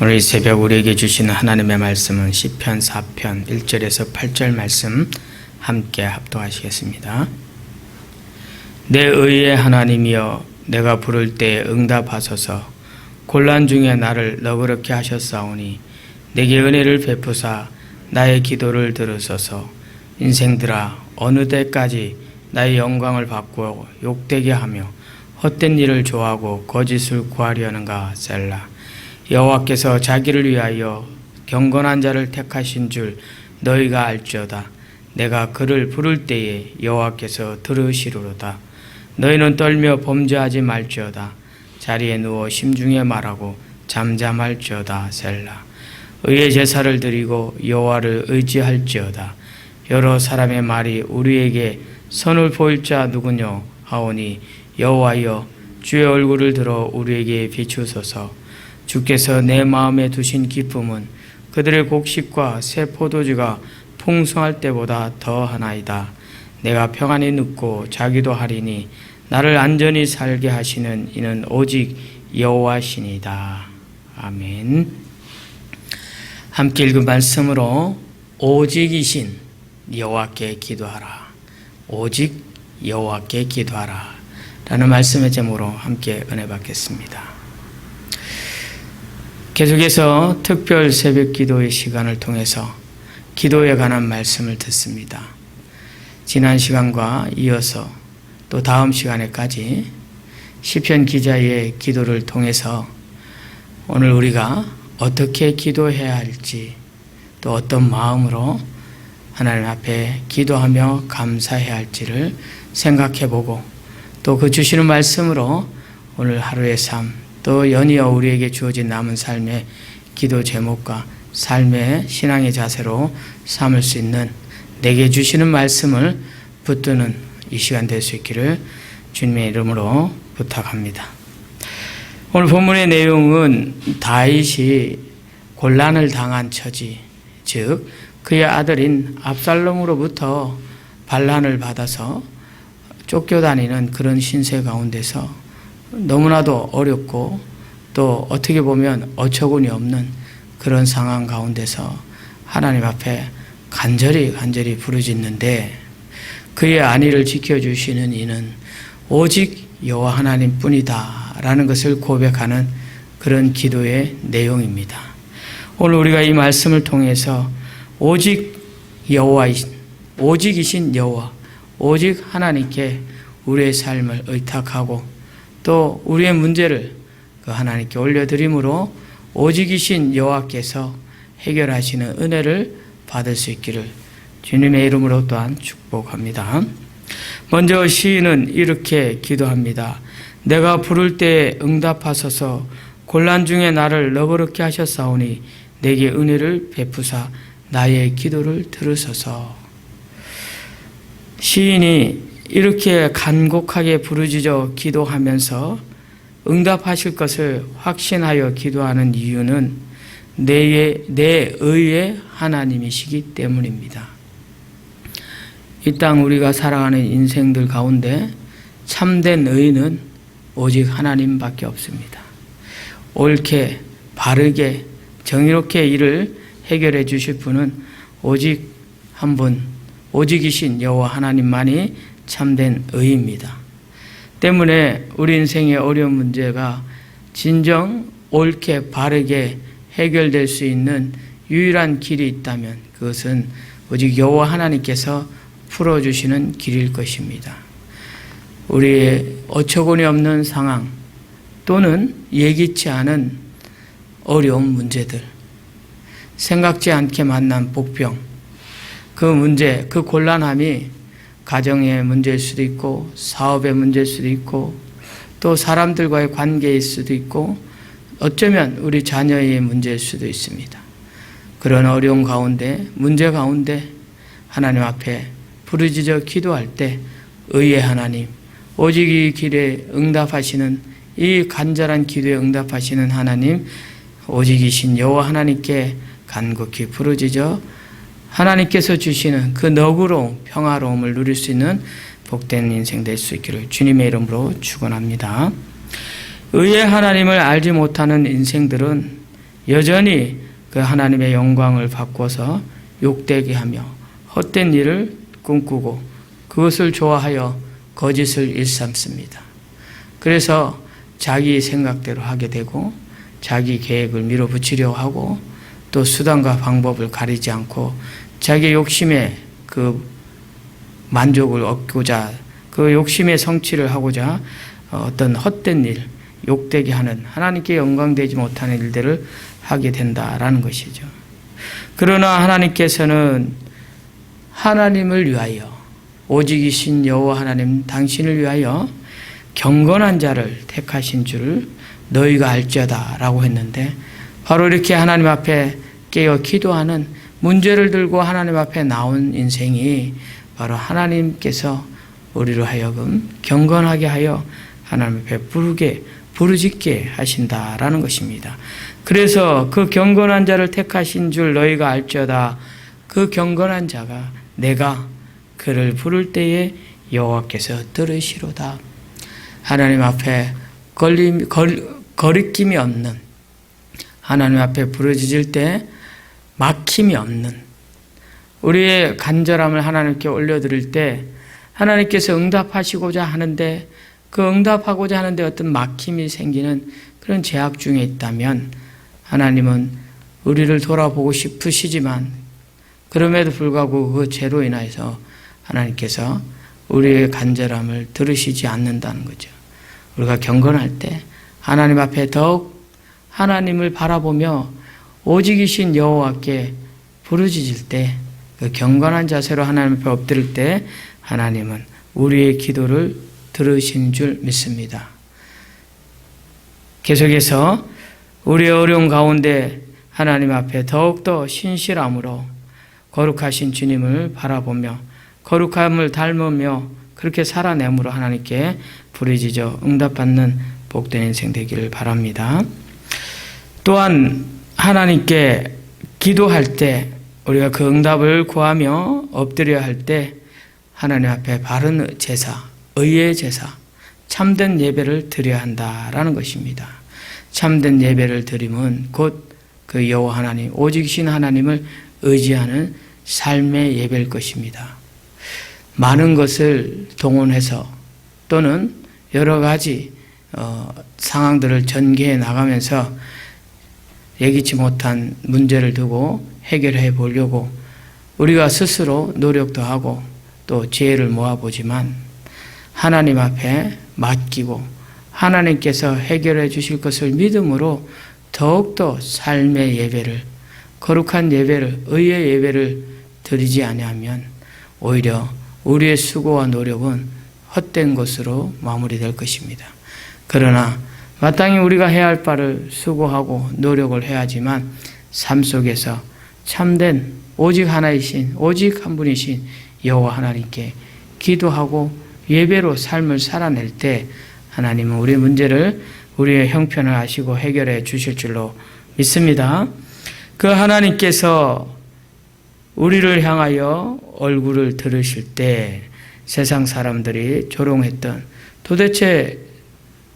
오늘 이 새벽 우리에게 주시는 하나님의 말씀은 시편 4편 1절에서 8절 말씀 함께 합독하시겠습니다. 내 의의 하나님이여, 내가 부를 때 응답하소서. 곤란 중에 나를 너그럽게 하셨사오니 내게 은혜를 베푸사 나의 기도를 들으소서. 인생들아, 어느 때까지 나의 영광을 바꾸어 욕되게 하며 헛된 일을 좋아하고 거짓을 구하려는가. 셀라. 여호와께서 자기를 위하여 경건한 자를 택하신 줄 너희가 알지어다. 내가 그를 부를 때에 여호와께서 들으시리로다. 너희는 떨며 범죄하지 말지어다. 자리에 누워 심중에 말하고 잠잠할지어다. 셀라. 의의 제사를 드리고 여호와를 의지할지어다. 여러 사람의 말이 우리에게 선을 보일 자 누구뇨 하오니 여호와여, 주의 얼굴을 들어 우리에게 비추소서. 주께서 내 마음에 두신 기쁨은 그들의 곡식과 새 포도주가 풍성할 때보다 더하나이다. 내가 평안히 눕고 자기도 하리니 나를 안전히 살게 하시는 이는 오직 여호와시니이다. 아멘. 함께 읽은 말씀으로 오직이신 여호와께 기도하라. 오직 여호와께 기도하라 라는 말씀의 제목으로 함께 은혜 받겠습니다. 계속해서 특별 새벽 기도의 시간을 통해서 기도에 관한 말씀을 듣습니다. 지난 시간과 이어서 또 다음 시간에까지 시편 기자의 기도를 통해서 오늘 우리가 어떻게 기도해야 할지, 또 어떤 마음으로 하나님 앞에 기도하며 감사해야 할지를 생각해보고, 또 그 주시는 말씀으로 오늘 하루의 삶, 또 연이어 우리에게 주어진 남은 삶의 기도 제목과 삶의 신앙의 자세로 삼을 수 있는, 내게 주시는 말씀을 붙드는 이 시간 될 수 있기를 주님의 이름으로 부탁합니다. 오늘 본문의 내용은 다윗이 곤란을 당한 처지, 즉 그의 아들인 압살롬으로부터 반란을 받아서 쫓겨다니는 그런 신세 가운데서 너무나도 어렵고 또 어떻게 보면 어처구니 없는 그런 상황 가운데서 하나님 앞에 간절히 부르짖는데, 그의 안위를 지켜주시는 이는 오직 여호와 하나님뿐이다 라는 것을 고백하는 그런 기도의 내용입니다. 오늘 우리가 이 말씀을 통해서 오직이신 여호와, 오직 하나님께 우리의 삶을 의탁하고 또 우리의 문제를 그 하나님께 올려드림으로 오직이신 여호와께서 해결하시는 은혜를 받을 수 있기를 주님의 이름으로 또한 축복합니다. 먼저 시인은 이렇게 기도합니다. 내가 부를 때에 응답하소서. 곤란 중에 나를 너그럽게 하셨사오니 내게 은혜를 베푸사 나의 기도를 들으소서. 시인이 이렇게 간곡하게 부르짖어 기도하면서 응답하실 것을 확신하여 기도하는 이유는 내 의의 하나님이시기 때문입니다. 이 땅 우리가 살아가는 인생들 가운데 참된 의는 오직 하나님밖에 없습니다. 옳게 바르게 정의롭게 일을 해결해 주실 분은 오직 한 분, 오직이신 여호와 하나님만이 참된 의입니다. 때문에 우리 인생의 어려운 문제가 진정 옳게 바르게 해결될 수 있는 유일한 길이 있다면 그것은 오직 여호와 하나님께서 풀어주시는 길일 것입니다. 우리의 어처구니 없는 상황 또는 예기치 않은 어려운 문제들, 생각지 않게 만난 복병, 그 문제, 그 곤란함이 가정의 문제일 수도 있고 사업의 문제일 수도 있고 또 사람들과의 관계일 수도 있고 어쩌면 우리 자녀의 문제일 수도 있습니다. 그런 어려운 가운데, 문제 가운데 하나님 앞에 부르짖어 기도할 때 의의 하나님, 오직 이 길에 응답하시는, 이 간절한 기도에 응답하시는 하나님, 오직이신 여호와 하나님께 간곡히 부르짖어 하나님께서 주시는 그 너그러움, 평화로움을 누릴 수 있는 복된 인생 될 수 있기를 주님의 이름으로 축원합니다. 의의 하나님을 알지 못하는 인생들은 여전히 그 하나님의 영광을 바꿔서 욕되게 하며 헛된 일을 꿈꾸고 그것을 좋아하여 거짓을 일삼습니다. 그래서 자기 생각대로 하게 되고 자기 계획을 밀어붙이려고 하고 또 수단과 방법을 가리지 않고 자기 욕심의 그 만족을 얻고자 그 욕심의 성취를 하고자 어떤 헛된 일, 욕되게 하는 하나님께 영광되지 못하는 일들을 하게 된다라는 것이죠. 그러나 하나님께서는 하나님을 위하여 오직이신 여호와 하나님 당신을 위하여 경건한 자를 택하신 줄을 너희가 알지어다 라고 했는데 바로 이렇게 하나님 앞에 깨어 기도하는 문제를 들고 하나님 앞에 나온 인생이 바로 하나님께서 우리로 하여금 경건하게 하여 하나님 앞에 부르짖게 하신다라는 것입니다. 그래서 그 경건한 자를 택하신 줄 너희가 알지어다. 그 경건한 자가 내가 그를 부를 때에 여호와께서 들으시로다. 하나님 앞에 거리낌이 없는 하나님 앞에 부르짖을 때 막힘이 없는 우리의 간절함을 하나님께 올려드릴 때 하나님께서 응답하시고자 하는데 그 응답하고자 하는데 어떤 막힘이 생기는 그런 제약 중에 있다면 하나님은 우리를 돌아보고 싶으시지만 그럼에도 불구하고 그 죄로 인하여서 하나님께서 우리의 간절함을 들으시지 않는다는 거죠. 우리가 경건할 때 하나님 앞에 더욱 하나님을 바라보며 오직이신 여호와께 부르짖을 때 그 경건한 자세로 하나님 앞에 엎드릴 때 하나님은 우리의 기도를 들으신 줄 믿습니다. 계속해서 우리의 어려움 가운데 하나님 앞에 더욱더 신실함으로 거룩하신 주님을 바라보며 거룩함을 닮으며 그렇게 살아내므로 하나님께 부르짖어 응답받는 복된 인생 되기를 바랍니다. 또한 하나님께 기도할 때 우리가 그 응답을 구하며 엎드려야 할 때 하나님 앞에 바른 제사, 의의 제사, 참된 예배를 드려야 한다라는 것입니다. 참된 예배를 드림은 곧 그 여호와 하나님, 오직이신 하나님을 의지하는 삶의 예배일 것입니다. 많은 것을 동원해서 또는 여러 가지 상황들을 전개해 나가면서 예기치 못한 문제를 두고 해결해 보려고 우리가 스스로 노력도 하고 또 지혜를 모아보지만 하나님 앞에 맡기고 하나님께서 해결해 주실 것을 믿음으로 더욱더 삶의 예배를 거룩한 예배를 의의 예배를 드리지 아니하면 오히려 우리의 수고와 노력은 헛된 것으로 마무리될 것입니다. 그러나 마땅히 우리가 해야 할 바를 수고하고 노력을 해야지만 삶 속에서 참된 오직 하나이신 오직 한 분이신 여호와 하나님께 기도하고 예배로 삶을 살아낼 때 하나님은 우리의 문제를 우리의 형편을 아시고 해결해 주실 줄로 믿습니다. 그 하나님께서 우리를 향하여 얼굴을 들으실 때 세상 사람들이 조롱했던 도대체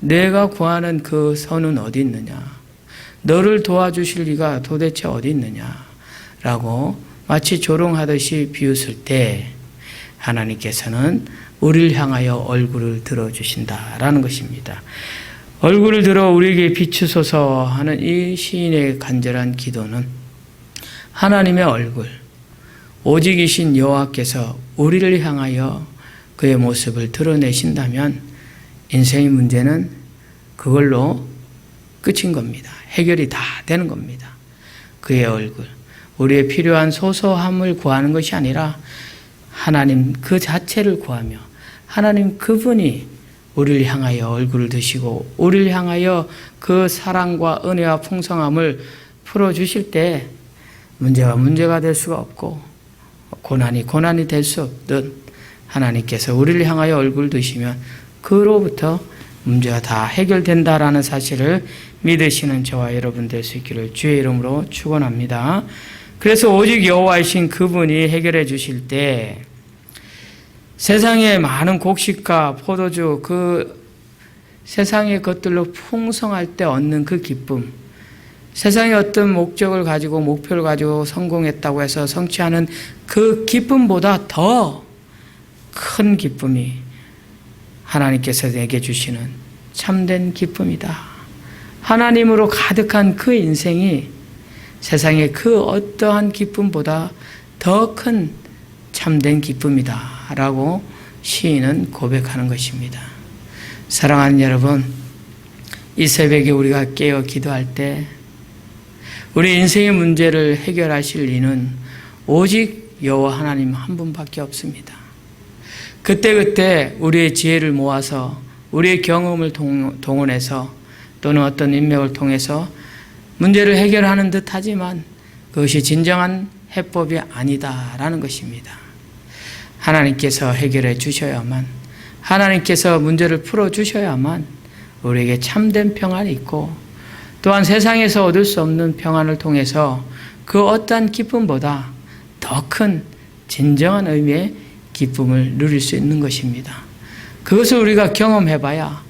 내가 구하는 그 선은 어디 있느냐? 너를 도와주실 이가 도대체 어디 있느냐? 라고 마치 조롱하듯이 비웃을 때 하나님께서는 우리를 향하여 얼굴을 들어주신다라는 것입니다. 얼굴을 들어 우리에게 비추소서 하는 이 시인의 간절한 기도는 하나님의 얼굴, 오직이신 여호와께서 우리를 향하여 그의 모습을 드러내신다면 인생의 문제는 그걸로 끝인 겁니다. 해결이 다 되는 겁니다. 그의 얼굴, 우리의 필요한 소소함을 구하는 것이 아니라 하나님 그 자체를 구하며 하나님 그분이 우리를 향하여 얼굴을 드시고 우리를 향하여 그 사랑과 은혜와 풍성함을 풀어주실 때 문제가 될 수가 없고 고난이 될 수 없듯 하나님께서 우리를 향하여 얼굴 드시면 그로부터 문제가 다 해결된다라는 사실을 믿으시는 저와 여러분 될 수 있기를 주의 이름으로 축원합니다. 그래서 오직 여호와이신 그분이 해결해 주실 때 세상의 많은 곡식과 포도주 그 세상의 것들로 풍성할 때 얻는 그 기쁨 세상에 어떤 목적을 가지고 목표를 가지고 성공했다고 해서 성취하는 그 기쁨보다 더 큰 기쁨이 하나님께서 내게 주시는 참된 기쁨이다. 하나님으로 가득한 그 인생이 세상의 그 어떠한 기쁨보다 더 큰 참된 기쁨이다 라고 시인은 고백하는 것입니다. 사랑하는 여러분, 이 새벽에 우리가 깨어 기도할 때 우리 인생의 문제를 해결하실 이는 오직 여호와 하나님 한 분밖에 없습니다. 그때그때 우리의 지혜를 모아서 우리의 경험을 동원해서 또는 어떤 인맥을 통해서 문제를 해결하는 듯 하지만 그것이 진정한 해법이 아니다라는 것입니다. 하나님께서 해결해 주셔야만, 하나님께서 문제를 풀어 주셔야만 우리에게 참된 평안이 있고, 또한 세상에서 얻을 수 없는 평안을 통해서 그 어떠한 기쁨보다 더 큰 진정한 의미의 기쁨을 누릴 수 있는 것입니다. 그것을 우리가 경험해봐야,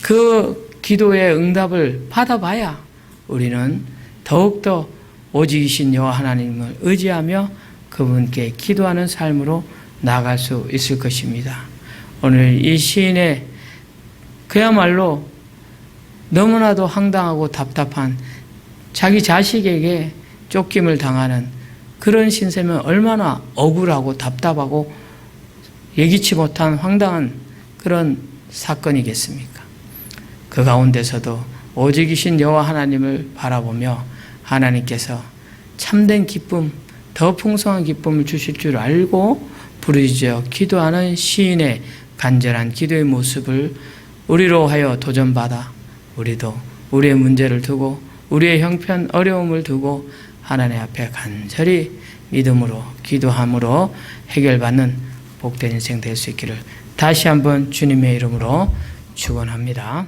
그 기도의 응답을 받아봐야 우리는 더욱더 오직이신 여호와 하나님을 의지하며 그분께 기도하는 삶으로 나아갈 수 있을 것입니다. 오늘 이 시인의 그야말로 너무나도 황당하고 답답한 자기 자식에게 쫓김을 당하는 그런 신세면 얼마나 억울하고 답답하고 예기치 못한 황당한 그런 사건이겠습니까? 그 가운데서도 오직이신 여호와 하나님을 바라보며 하나님께서 참된 기쁨, 더 풍성한 기쁨을 주실 줄 알고 부르짖어 기도하는 시인의 간절한 기도의 모습을 우리로 하여 도전받아 우리도 우리의 문제를 두고 우리의 형편 어려움을 두고 하나님 앞에 간절히 믿음으로 기도함으로 해결받는 복된 인생 될 수 있기를 다시 한번 주님의 이름으로 축원합니다.